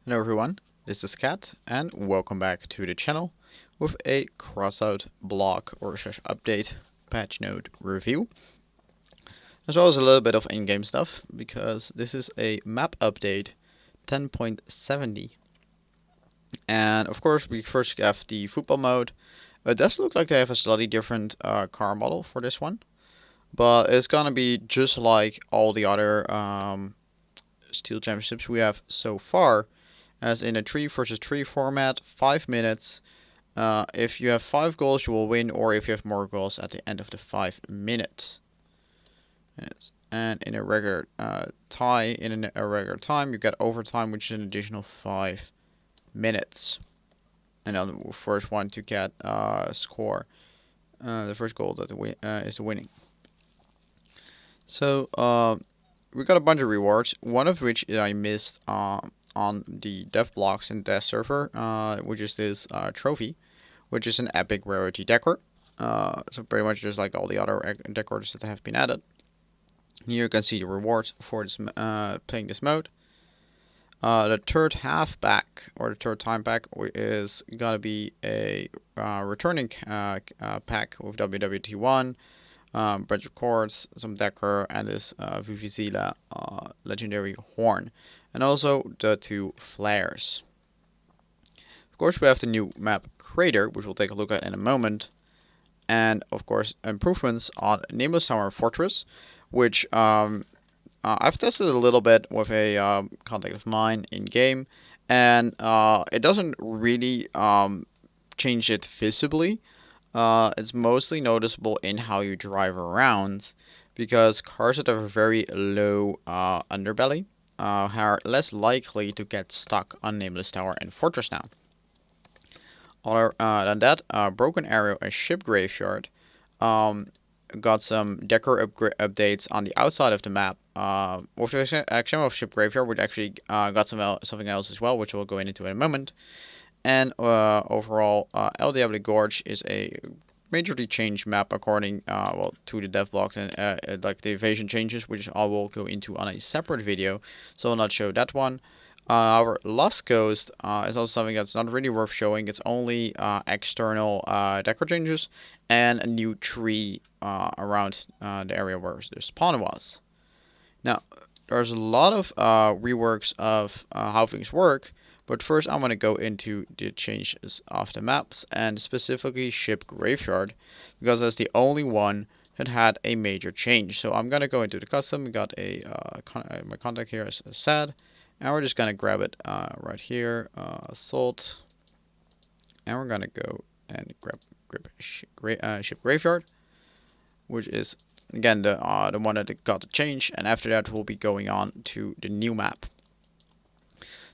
Hello everyone, this is Kat, and welcome back to the channel with a Crossout block or slash update patch note review, as well as a little bit of in-game stuff, because this is a map update 10.70. And of course, we first have the football mode. It does look like they have a slightly different car model for this one, but it's gonna be just like all the other Steel Championships we have so far, as in a 3 versus 3 format, 5 minutes. If you have 5 goals, you will win, or if you have more goals at the end of the 5 minutes. And in a regular a regular time, you get overtime, which is an additional 5 minutes. And then the first one to get score the first goal that is the winning. So we got a bunch of rewards, one of which I missed on the dev blocks in dev server, which is this trophy, which is an epic rarity decor. So pretty much just like all the other decors that have been added. Here you can see the rewards for this, playing this mode. The third half back, or the third time back, is gonna be a returning pack with WWT1, bunch of chords, some decor, and this Vuvuzela legendary horn, and also the 2 flares. Of course, we have the new map Crater, which we'll take a look at in a moment, and of course improvements on Nameless Tower Fortress, which I've tested a little bit with a contact of mine in game, and it doesn't really change it visibly. It's mostly noticeable in how you drive around, because cars that have a very low underbelly are less likely to get stuck on Nameless Tower and Fortress now. Other than that, Broken Arrow and Ship Graveyard got some decor updates on the outside of the map, with the exception of Ship Graveyard, which actually got something else as well, which we'll go into in a moment. And overall, LDW Gorge is a majorly changed map according to the dev blocks and like the evasion changes, which I will go into on a separate video, so I'll not show that one. Our Lost Coast is also something that's not really worth showing. It's only external decor changes and a new tree around the area where the spawn was. Now, there's a lot of reworks of how things work, but first I'm going to go into the changes of the maps, and specifically Ship Graveyard, because that's the only one that had a major change. So I'm going to go into the custom. We got my contact here is sad, and we're just going to grab it right here, Assault, and we're going to go and grab Ship Graveyard, which is again the one that got the change, and after that we'll be going on to the new map.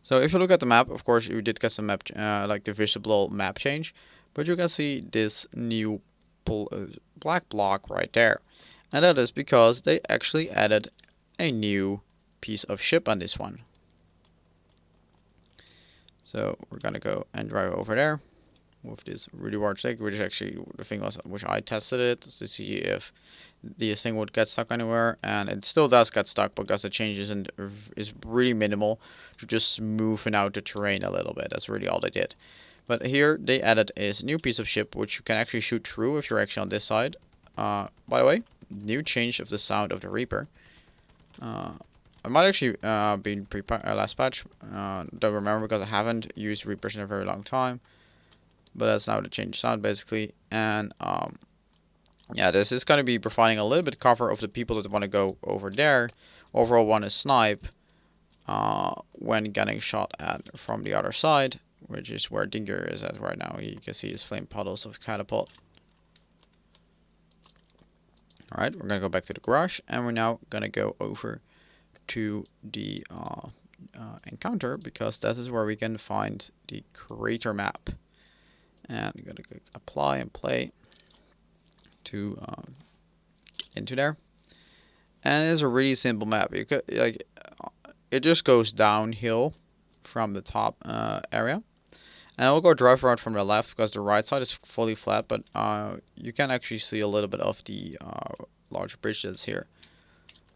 So if you look at the map, of course you did get some map like the visible map change, but you can see this new black block right there, and that is because they actually added a new piece of ship on this one. So we're gonna go and drive over there with this really large stick, which is actually the thing was which I tested it to see if this thing would get stuck anywhere, and it still does get stuck because the change is really minimal to just smoothing out the terrain a little bit. That's really all they did. But here they added is a new piece of ship which you can actually shoot through if you're actually on this side. By the way, new change of the sound of the Reaper. I might actually be last patch. Don't remember because I haven't used Reapers in a very long time. But that's now the change sound basically, and yeah, this is going to be providing a little bit cover of the people that want to go over there. Overall, want to snipe when getting shot at from the other side, which is where Dinger is at right now. You can see his flame puddles of catapult. Alright, we're going to go back to the garage, and we're now going to go over to the encounter, because that is where we can find the crater map. And we're going to go apply and play to get into there. And it's a really simple map. You could it just goes downhill from the top area, and I'll go drive around from the left because the right side is fully flat, but you can actually see a little bit of the large bridge that's here,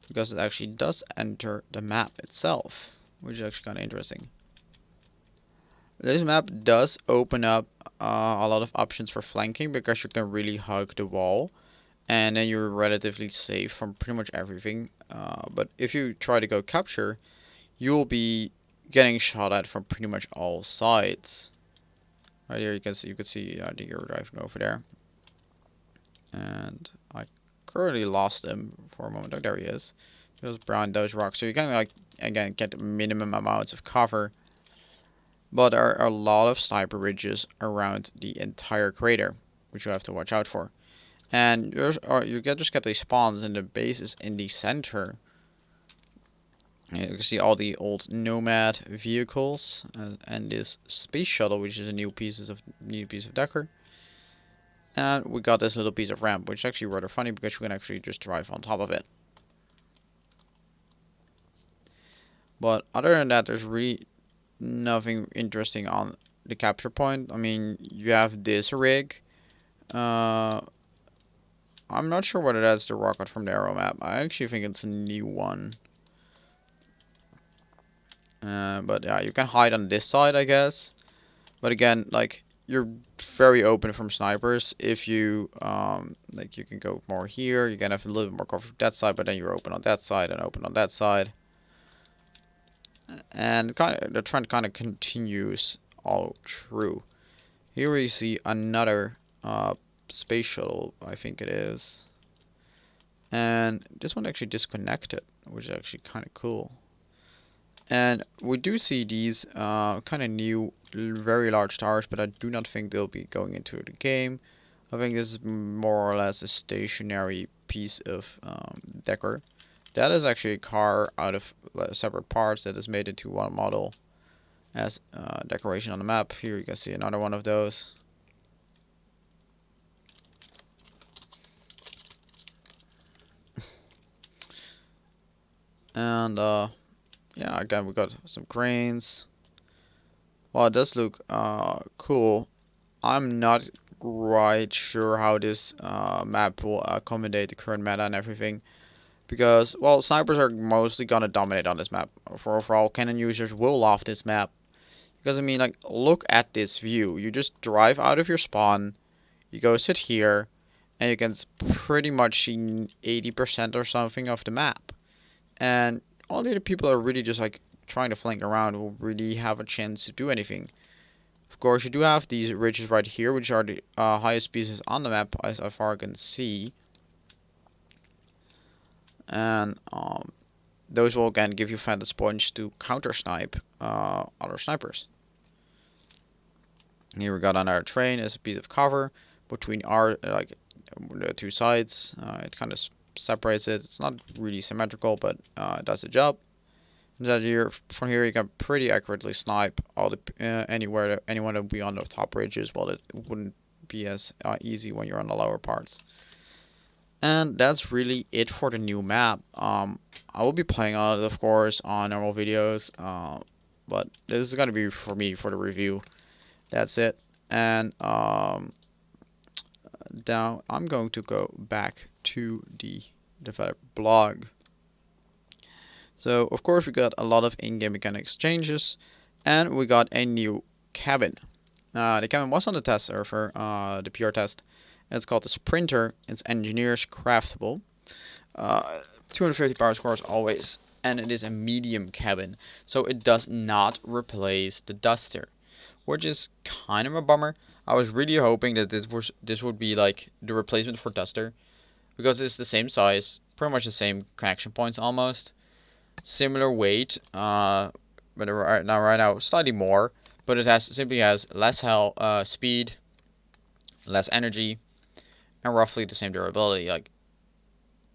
because it actually does enter the map itself, which is actually kind of interesting. This map does open up a lot of options for flanking because you can really hug the wall, and then you're relatively safe from pretty much everything. But if you try to go capture, you'll be getting shot at from pretty much all sides. Right here, you can see the hero driving over there, and I currently lost him for a moment. Oh, there he is. He was behind those rocks, so you can like again get minimum amounts of cover. But there are a lot of sniper ridges around the entire crater, which you have to watch out for. And just get these spawns and the bases in the center. You can see all the old Nomad vehicles and this space shuttle, which is a new piece of decor. And we got this little piece of ramp, which is actually rather funny because you can actually just drive on top of it. But other than that, there's really nothing interesting on the capture point. I mean, you have this rig. Uh, I'm not sure whether that's the rocket from the Arrow map. I actually think it's a new one. But yeah, you can hide on this side, I guess. But again, like you're very open from snipers. If you like, you can go more here. You can have a little bit more cover from that side, but then you're open on that side and open on that side. And kind of the trend kind of continues all through. Here we see another space shuttle, I think it is. And this one actually disconnected, which is actually kind of cool. And we do see these kind of new, very large towers, but I do not think they'll be going into the game. I think this is more or less a stationary piece of decor. That is actually a car out of separate parts that is made into one model as decoration on the map. Here you can see another one of those. And yeah, again we got some cranes. Well, it does look cool. I'm not quite sure how this map will accommodate the current meta and everything. Because, well, snipers are mostly gonna dominate on this map. For overall, cannon users will love this map. Because, I mean, like, look at this view. You just drive out of your spawn, you go sit here, and you can pretty much see 80% or something of the map. And all the other people are really just, like, trying to flank around who really have a chance to do anything. Of course, you do have these ridges right here, which are the highest pieces on the map, as far as I can see. And those will again give you vantage points to counter snipe other snipers. Here we got another train as a piece of cover between our the two sides. It kind of separates it. It's not really symmetrical, but it does the job. That here from here you can pretty accurately snipe all the anyone that would be on the top ridges. Well, it wouldn't be as easy when you're on the lower parts. And that's really it for the new map. I will be playing on it, of course, on normal videos. But this is gonna be for me for the review. That's it. And now I'm going to go back to the developer blog. So of course we got a lot of in-game mechanics changes, and we got a new cabin. The cabin was on the test server, the PR test. It's called the Sprinter. It's engineers craftable. 250 power score as always, and it is a medium cabin, so it does not replace the Duster, which is kind of a bummer. I was really hoping that this would be like the replacement for Duster, because it's the same size, pretty much the same connection points almost, similar weight, but right now slightly more, but it simply has less speed, less energy, and roughly the same durability. Like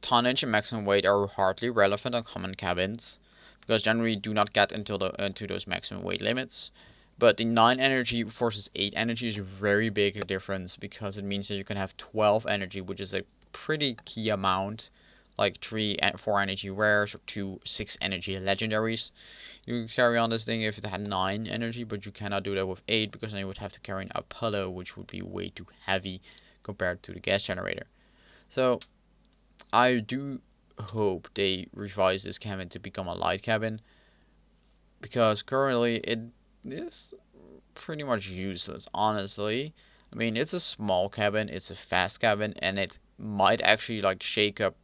tonnage and maximum weight are hardly relevant on common cabins, because generally do not get into those maximum weight limits. But the 9 energy versus 8 energy is a very big difference, because it means that you can have 12 energy, which is a pretty key amount, like 3 and 4 energy rares or 2 6 energy legendaries. You can carry on this thing if it had 9 energy, but you cannot do that with 8, because then you would have to carry an Apollo, which would be way too heavy compared to the gas generator. So I do hope they revise this cabin to become a light cabin, because currently it is pretty much useless, honestly. I mean, it's a small cabin, it's a fast cabin, and it might actually like shake up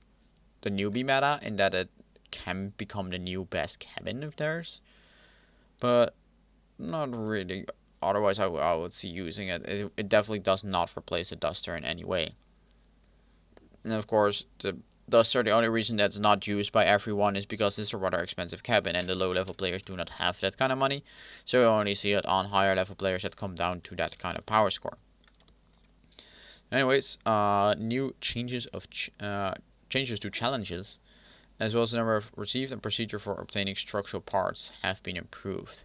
the newbie meta in that it can become the new best cabin of theirs. But not really. Otherwise, I would see using it. It definitely does not replace the Duster in any way. And of course, the Duster, the only reason that's not used by everyone is because it's a rather expensive cabin, and the low level players do not have that kind of money. So you only see it on higher level players that come down to that kind of power score. Anyways, new changes to challenges, as well as the number of received and procedure for obtaining structural parts have been improved.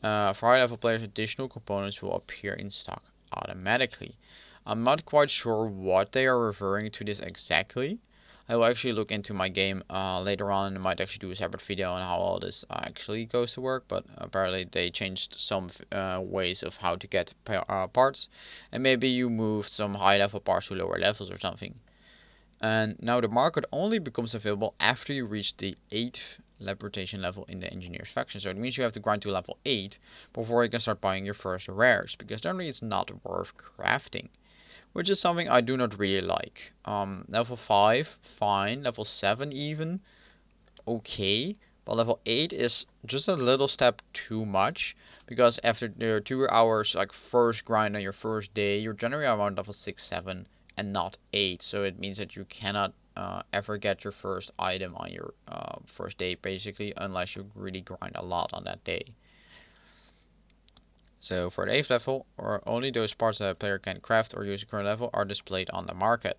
For high level players, additional components will appear in stock automatically. I'm not quite sure what they are referring to this exactly. I will actually look into my game later on and might actually do a separate video on how all this actually goes to work, but apparently they changed some ways of how to get parts, and maybe you move some high level parts to lower levels or something. And now the market only becomes available after you reach the 8th reputation level in the engineers faction. So it means you have to grind to level 8 before you can start buying your first rares, because generally it's not worth crafting, which is something I do not really like. Level 5, fine. Level 7 even, okay. But level 8 is just a little step too much, because after your 2 hours like first grind on your first day, you're generally around level 6, 7 and not 8. So it means that you cannot ever get your first item on your first day basically, unless you really grind a lot on that day. So for the 8th level, or only those parts that a player can craft or use at current level are displayed on the market.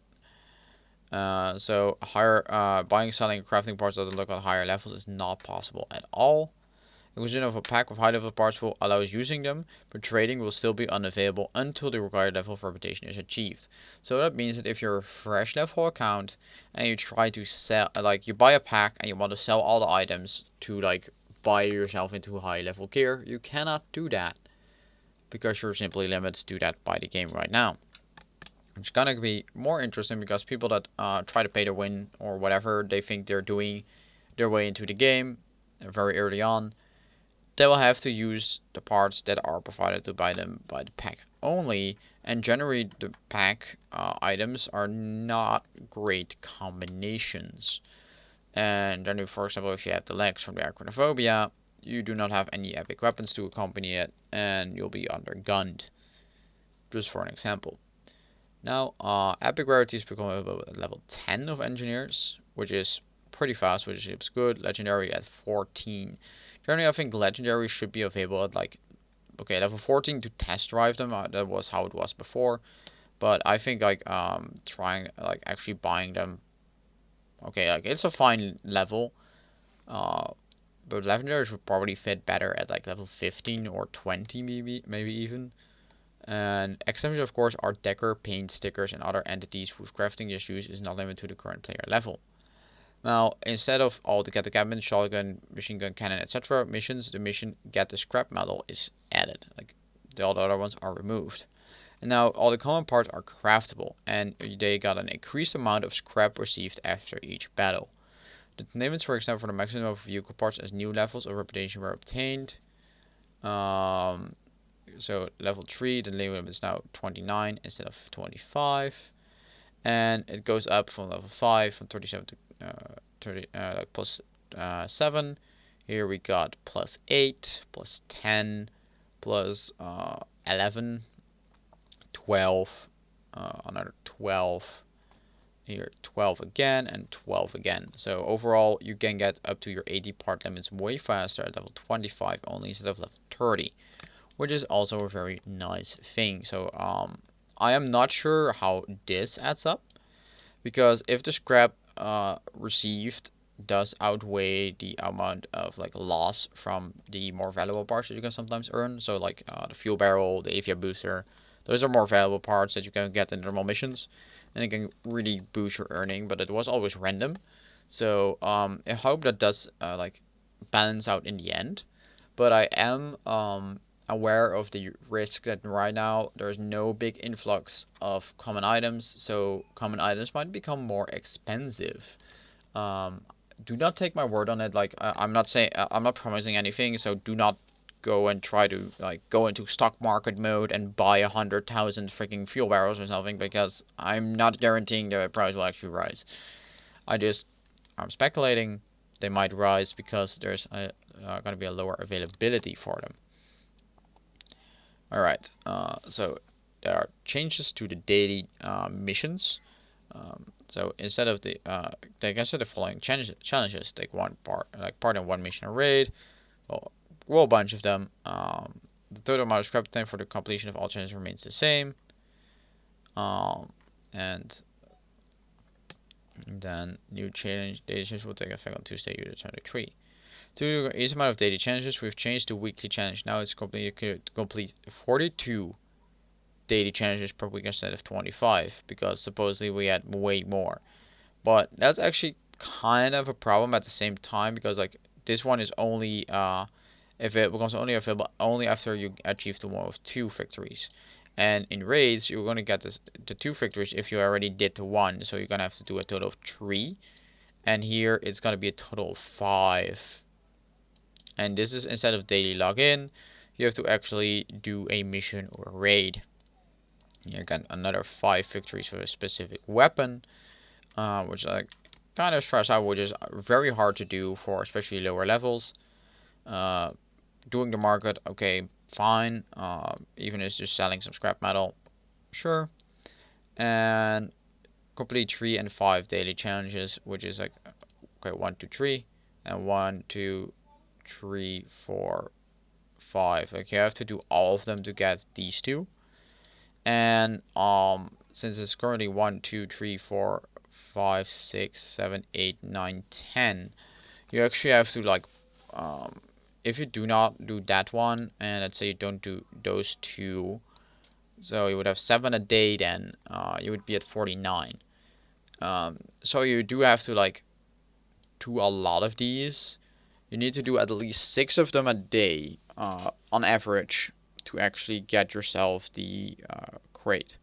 So higher buying, selling, crafting parts that look at higher levels is not possible at all. Inclusion of a pack of high level parts will allow using them, but trading will still be unavailable until the required level of reputation is achieved. So that means that if you're a fresh level account and you try to sell, like you buy a pack and you want to sell all the items to like buy yourself into high level gear, you cannot do that because you're simply limited to that by the game right now. It's gonna be more interesting because people that try to pay to win or whatever they think they're doing their way into the game very early on, they will have to use the parts that are provided to buy them by the pack only, and generally the pack items are not great combinations. And generally, for example, if you have the legs from the Acronophobia, you do not have any epic weapons to accompany it, and you'll be undergunned. Just for an example. Now, epic rarities become available at level 10 of engineers, which is pretty fast, which is good. Legendary at 14. Generally, I think legendary should be available at like, okay, level 14 to test drive them. That was how it was before, but I think like trying like actually buying them. Okay, like it's a fine level. Uh, but legendaries would probably fit better at like level 15 or 20, maybe even. And exceptions, of course, are decker, paint, stickers, and other entities whose crafting issues is not limited to the current player level. Now, instead of all the get the cabin, shotgun, machine gun, cannon, etc. missions, the mission get the scrap metal is added. Like all the other ones are removed. And now all the common parts are craftable, and they got an increased amount of scrap received after each battle. The limits, for example, for the maximum of vehicle parts as new levels of reputation were obtained. So level 3, the limit is now 29 instead of 25. And it goes up from level 5 from 37 to 30, like plus 7. Here we got plus 8, plus 10, plus 11, 12, another 12, here 12 again, and 12 again. So overall, you can get up to your 80 part limits way faster at level 25 only instead of level 30, which is also a very nice thing. So I am not sure how this adds up, because if the scrap received does outweigh the amount of like loss from the more valuable parts that you can sometimes earn, so like the fuel barrel, the avia booster, those are more valuable parts that you can get in normal missions, and it can really boost your earning. But it was always random, so I hope that does like balance out in the end. But I am aware of the risk that right now there's no big influx of common items, so common items might become more expensive. Um, do not take my word on it. Like I'm not saying I'm not promising anything, so do not go and try to like go into stock market mode and buy 100,000 freaking fuel barrels or something, because I'm not guaranteeing the price will actually rise. I'm speculating they might rise because there's going to be a lower availability for them. All right, so there are changes to the daily missions. So instead of they consider the following challenges: take part in one mission or raid. Well, a bunch of them. The total amount of scrap time for the completion of all challenges remains the same. And then new daily challenges will take effect on Tuesday, June 23. To each amount of daily challenges, we've changed the weekly challenge. Now it's complete 42 daily challenges per week instead of 25, because supposedly we had way more. But that's actually kind of a problem at the same time, because like this one is only if it becomes only available only after you achieve the one with 2 victories. And in raids, you're gonna get the 2 victories if you already did the 1, so you're gonna have to do a total of 3. And here it's gonna be a total of 5. And this is instead of daily login, you have to actually do a mission or raid. You get another 5 victories for a specific weapon, which I kind of stress out, which is very hard to do for especially lower levels. Doing the market, okay, fine. Even if it's just selling some scrap metal, sure. And complete 3 and 5 daily challenges, which is like, okay, 1, 2, 3, and 1, 2, 3, 4, 5. Like you have to do all of them to get these 2. And since it's currently 1, 2, 3, 4, 5, 6, 7, 8, 9, 10, you actually have to like if you do not do that one, and let's say you don't do those 2, so you would have 7 a day, then you would be at 49. So you do have to like do a lot of these. You need to do at least 6 of them a day on average to actually get yourself the crate.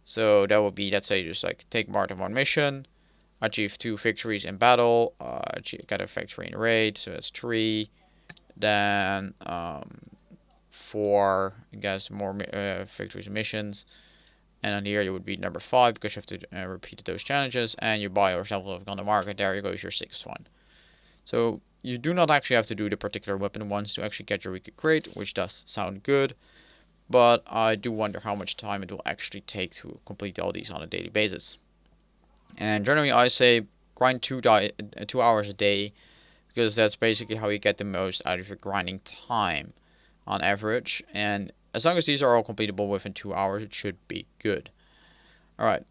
So that would be, let's say, just like take part in one mission, achieve 2 victories in battle, get a victory in raid, so that's 3. Then 4, I guess, more victories and missions. And on here you would be number 5 because you have to repeat those challenges, and you buy yourself on the market. There you goes your 6th one. So you do not actually have to do the particular weapon ones to actually get your weekly crate, which does sound good. But I do wonder how much time it will actually take to complete all these on a daily basis. And generally I say grind 2 hours a day, because that's basically how you get the most out of your grinding time on average. And as long as these are all completable within 2 hours, it should be good. Alright,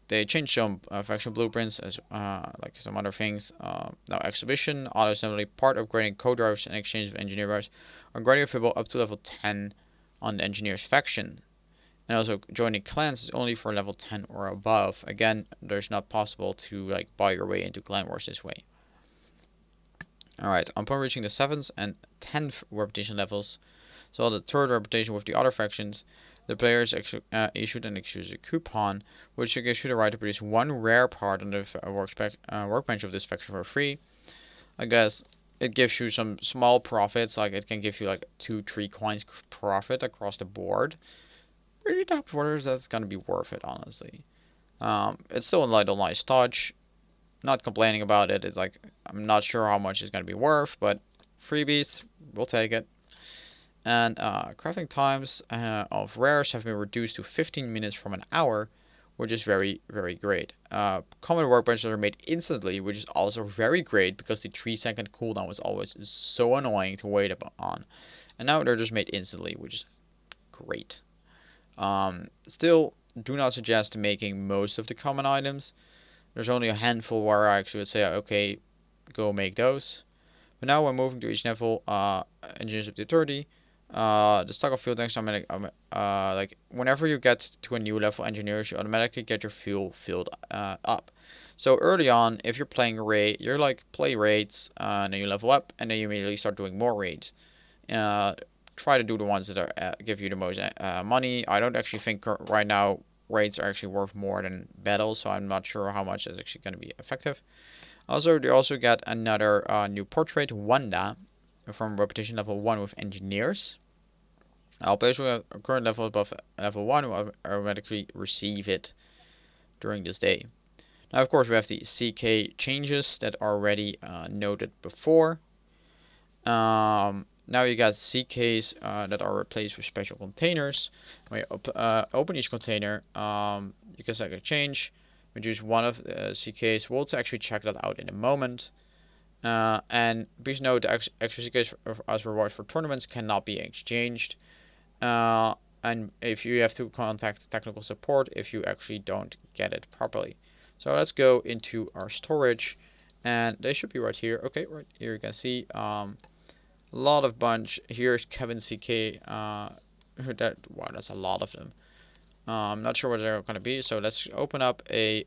they changed some faction blueprints as like some other things. Now exhibition, auto assembly, part upgrading code drives and exchange of engineer drives are gradually available up to level 10 on the engineer's faction. And also joining clans is only for level 10 or above. Again, there's not possible to like buy your way into clan wars this way. Alright, upon reaching the 7th and 10th reputation levels, so the 3rd reputation with the other factions, the players issued an exclusive coupon, which gives you the right to produce 1 rare part on the workbench of this faction for free. I guess it gives you some small profits, like it can give you like 2-3 coins profit across the board. Pretty top orders, that's gonna be worth it, honestly. It's still a little nice touch. Not complaining about it. It's like, I'm not sure how much it's going to be worth, but freebies, we'll take it. And crafting times of rares have been reduced to 15 minutes from an hour, which is very, very great. Common workbenches are made instantly, which is also very great, because the 3-second cooldown was always so annoying to wait on. And now they're just made instantly, which is great. Still, do not suggest making most of the common items. There's only a handful where I actually would say, okay, go make those. But now we're moving to each level, engineers up to 30. The stock of fuel tanks like whenever you get to a new level engineers, you automatically get your fuel filled up. So early on, if you're playing raid, you're like play raids, and then you level up, and then you immediately start doing more raids. Try to do the ones that are give you the most money. I don't actually think right now raids are actually worth more than battles, so I'm not sure how much is actually going to be effective. Also, they also get another new portrait, Wanda, from repetition level 1 with engineers. All players with a current level above level 1 will automatically receive it during this day. Now, of course, we have the CK changes that are already noted before. Now you got CKs that are replaced with special containers. When you open each container, you can select a change, reduce one of the CKs. We'll actually check that out in a moment. And please note the extra CKs as rewards for tournaments cannot be exchanged. And if you have to contact technical support if you actually don't get it properly. So let's go into our storage, and they should be right here. Okay, right here you can see a lot of bunch. Here's Kevin CK. Wow, that's a lot of them. I'm not sure what they're gonna be. So let's open up a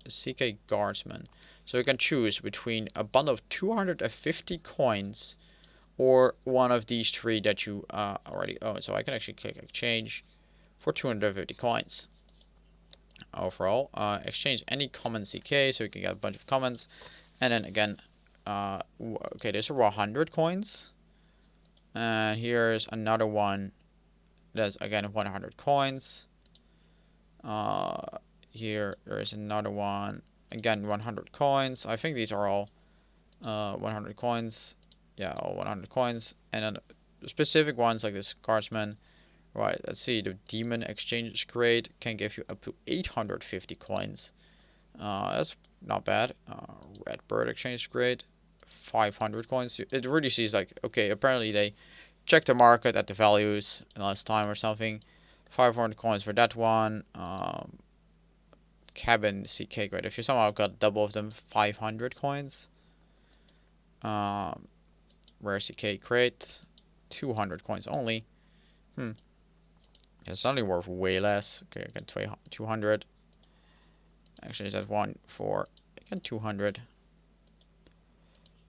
CK Guardsman. So you can choose between a bundle of 250 coins or one of these three that you already own. So I can actually click exchange for 250 coins. Overall, exchange any common CK, so you can get a bunch of commons. And then again, okay, there's 100 coins. And here's another one that's again 100 coins. Here there is another one, again 100 coins. I think these are all 100 coins. Yeah, all 100 coins. And then the specific ones like this Guardsman. Right, let's see. The Demon Exchange is great. Can give you up to 850 coins. That's not bad. Red Bird Exchange is great. 500 coins. It really sees like, okay, apparently they checked the market at the values last time or something. 500 coins for that one. Cabin CK, great. If you somehow got double of them, 500 coins. Rare CK crate, 200 coins only. It's only worth way less. Okay, I got 200. Actually, is that one for again 200.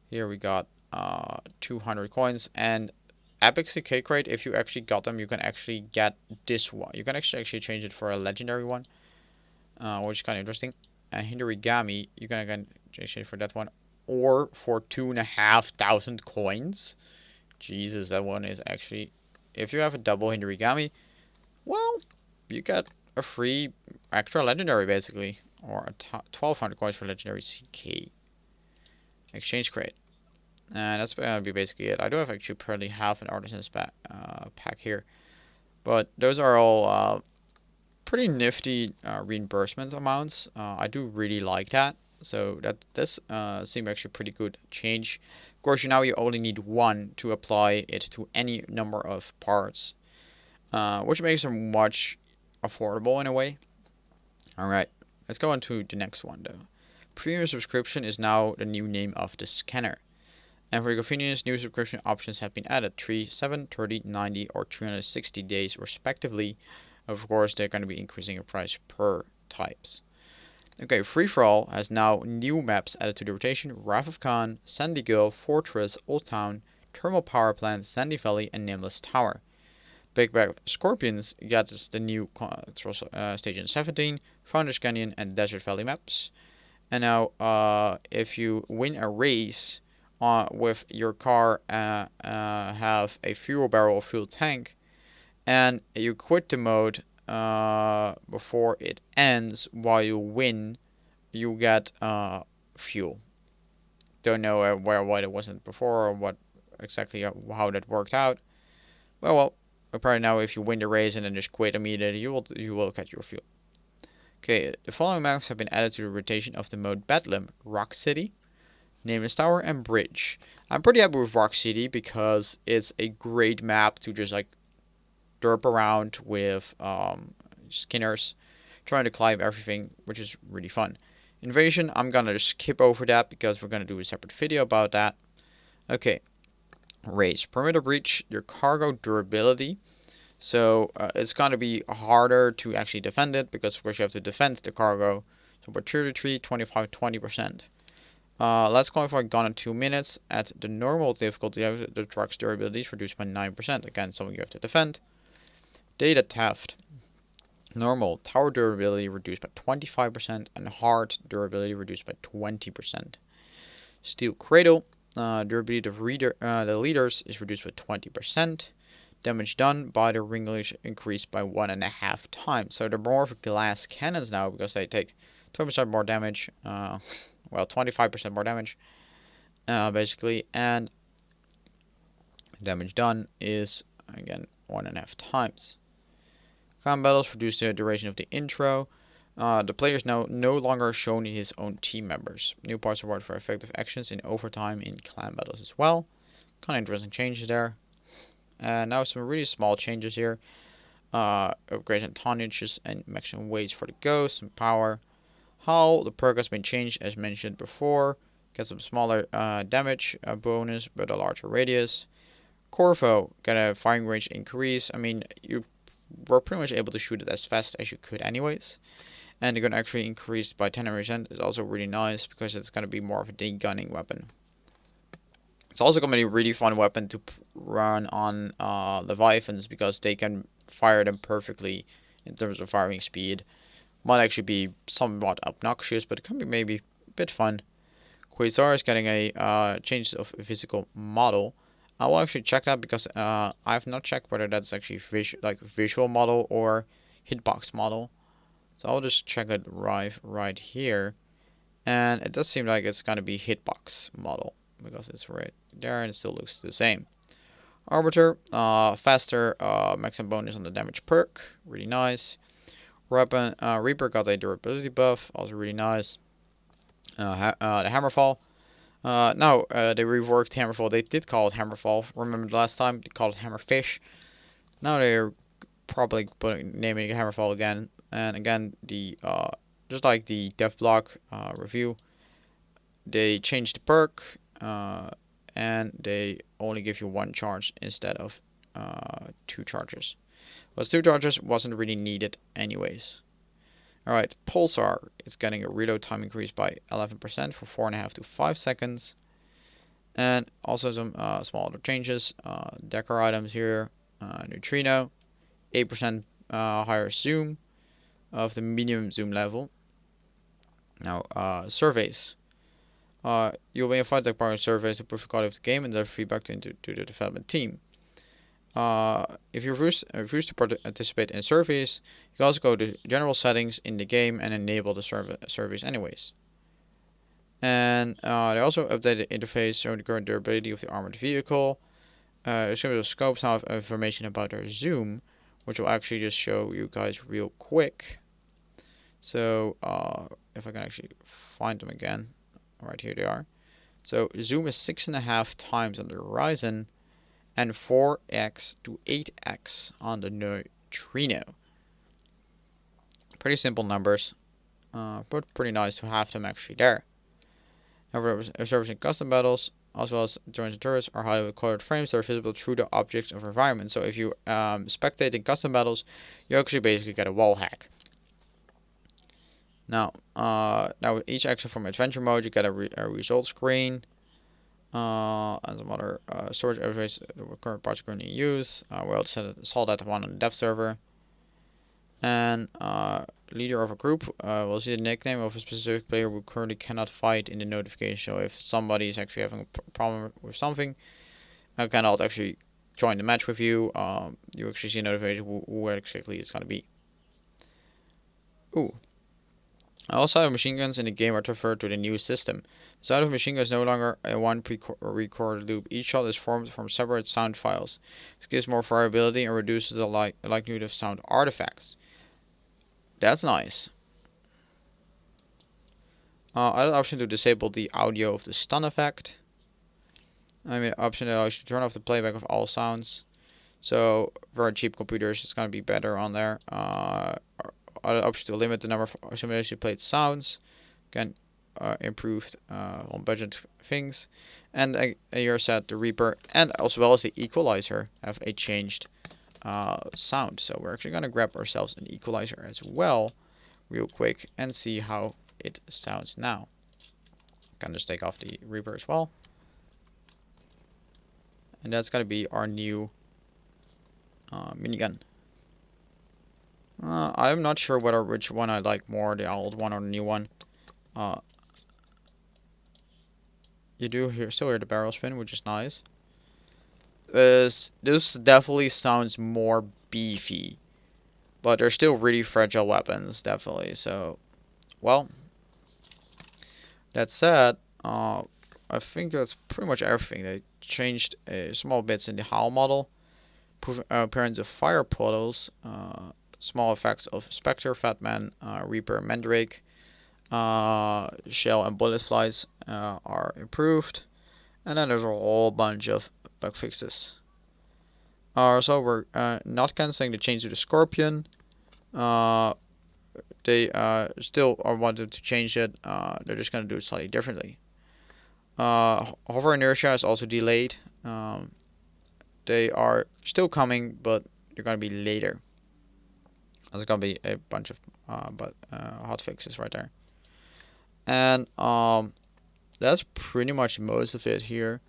Here we got 200 coins, and Epic CK crate. If you actually got them, you can actually get this one. You can actually change it for a legendary one, which is kind of interesting. And Hinderigami, you can again change it for that one, or for 2,500 coins. Jesus, that one is actually. If you have a double Hinderigami, well, you get a free extra legendary basically, or 1,200 coins for legendary CK exchange crate, and that's gonna be basically it. I do have actually probably half an artisan's pack here, but those are all pretty nifty reimbursement amounts. I do really like that. So this seems actually pretty good change. Of course, now you only need one to apply it to any number of parts, which makes them much affordable in a way. Alright, let's go on to the next one though. Premium subscription is now the new name of the scanner. And for your convenience, new subscription options have been added 3, 7, 30, 90, or 360 days respectively. Of course, they're going to be increasing in price per types. Okay, Free For All has now new maps added to the rotation: Wrath of Khan, Sandy Girl, Fortress, Old Town, Thermal Power Plant, Sandy Valley, and Nameless Tower. Big Bad Scorpions gets the new Station 17, Founders Canyon, and Desert Valley maps. And now, if you win a race with your car, have a fuel barrel or fuel tank, and you quit the mode before it ends while you win, you get fuel. Don't know why it wasn't before or what exactly how that worked out. Well, apparently now if you win the race and then just quit immediately, you will get your fuel. Okay, the following maps have been added to the rotation of the mode Bedlam: Rock City, Nameless Tower, and Bridge. I'm pretty happy with Rock City because it's a great map to just like derp around with skinners, trying to climb everything, which is really fun. Invasion, I'm gonna just skip over that because we're gonna do a separate video about that. Okay, race. Perimeter breach, your cargo durability. So it's gonna be harder to actually defend it because of course you have to defend the cargo. So for 33, 25, 20%. Let's qualify gun in 2 minutes. At the normal difficulty, the truck's durability is reduced by 9%. Again, something you have to defend. Data theft. Normal tower durability reduced by 25% and hard durability reduced by 20%. Steel cradle. Durability of the leaders is reduced by 20%. Damage done by the ring leaders increased by 1.5 times. So they're more of glass cannons now because they take 20% more damage. Well, 25% more damage, basically, and damage done is again 1.5 times. Combat battles reduce the duration of the intro. The player is now no longer shown his own team members. New parts reward for effective actions in overtime in clan battles as well. Kind of interesting changes there. And now some really small changes here. Upgrades and tonnages and maximum weights for the ghost and power. How the perk has been changed as mentioned before. Get some smaller damage bonus but a larger radius. Corvo got a firing range increase. I mean, you were pretty much able to shoot it as fast as you could anyways. And they're going to actually increase by 10%. It's also really nice because it's going to be more of a degunning weapon. It's also going to be a really fun weapon to run on Leviathans because they can fire them perfectly in terms of firing speed. Might actually be somewhat obnoxious, but it can be maybe a bit fun. Quasar is getting a change of physical model. I will actually check that because I have not checked whether that's actually visual model or hitbox model. So I'll just check it right here. And it does seem like it's going to be hitbox model because it's right there and it still looks the same. Arbiter, faster maximum bonus on the damage perk, really nice. Weapon, Reaper got a durability buff, also really nice. The Hammerfall. Now, they reworked Hammerfall. They did call it Hammerfall. Remember the last time? They called it Hammerfish. Now they're probably naming it Hammerfall again. And again, just like the Devblock review, they changed the perk, and they only give you one charge instead of 2 charges. But 2 charges wasn't really needed anyways. Alright, Pulsar is getting a reload time increase by 11% from 4.5 to 5 seconds. And also some small other changes. Decker items here. Neutrino, 8% higher zoom of the medium zoom level. Now, surveys. You'll be invited to part of surveys to prove the quality of the game and their feedback to the development team. If you refuse to participate in surveys, you can also go to general settings in the game and enable the surveys anyways. And they also updated the interface showing the current durability of the armored vehicle. The scopes now have information about their zoom, which will actually just show you guys real quick. So if I can actually find them again, right here they are. So zoom is 6.5 times on the horizon and 4x to 8x on the neutrino. Pretty simple numbers, but pretty nice to have them actually there. Now, servicing custom battles, as well as drones and turrets, are highly colored frames that are visible through the objects of environment. So if you spectate in custom battles, you actually basically get a wall hack. Now with each action from adventure mode, you get a result screen. And some other storage interface the current parts currently in use. We'll saw that one on the dev server. And leader of a group will see the nickname of a specific player who currently cannot fight in the notification. So if somebody is actually having a problem with something, I cannot actually join the match with you. You actually see a notification who exactly it's going to be. Ooh. All side of machine guns in the game are transferred to the new system. The sound of a machine gun is no longer a one pre-recorded loop. Each shot is formed from separate sound files. This gives more variability and reduces the likelihood of sound artifacts. That's nice. Other option to disable the audio of the stun effect. I mean, option that allows you to turn off the playback of all sounds. So, very cheap computers, it's going to be better on there. Other option to limit the number of simulation played sounds. Again, improved on budget things. And here said the Reaper and as well as the Equalizer have a changed sound. So we're actually going to grab ourselves an Equalizer as well real quick and see how it sounds now. Can just take off the Reaper as well. And that's going to be our new minigun. I'm not sure which one I like more, the old one or the new one. You do still hear the barrel spin, which is nice. This definitely sounds more beefy, but they're still really fragile weapons, definitely. So, well, that said, I think that's pretty much everything. They changed small bits in the HAL model, appearance of fire portals, small effects of Spectre, Fatman, Reaper, Mandrake, shell and bullet flies are improved, and then there's a whole bunch of bug fixes. So we're not canceling the change to the Scorpion. Uh, they still are wanted to change it. They're just gonna do it slightly differently. Hover inertia is also delayed. They are still coming, but they're gonna be later. There's gonna be a bunch of hot fixes right there, and that's pretty much most of it here.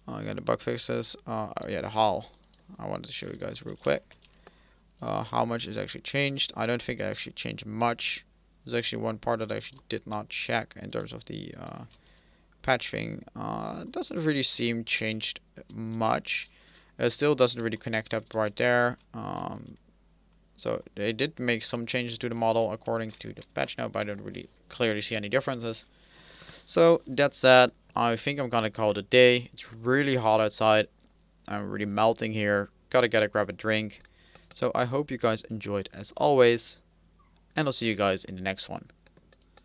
I got the bug fixes. Yeah, the haul. I wanted to show you guys real quick. How much is actually changed? I don't think I actually changed much. There's actually one part that I actually did not check in terms of the patch thing. It doesn't really seem changed much. It still doesn't really connect up right there. So they did make some changes to the model according to the patch note, but I don't really clearly see any differences. So that said, I think I'm gonna call it a day. It's really hot outside. I'm really melting here. Gotta grab a drink. So I hope you guys enjoyed as always, and I'll see you guys in the next one.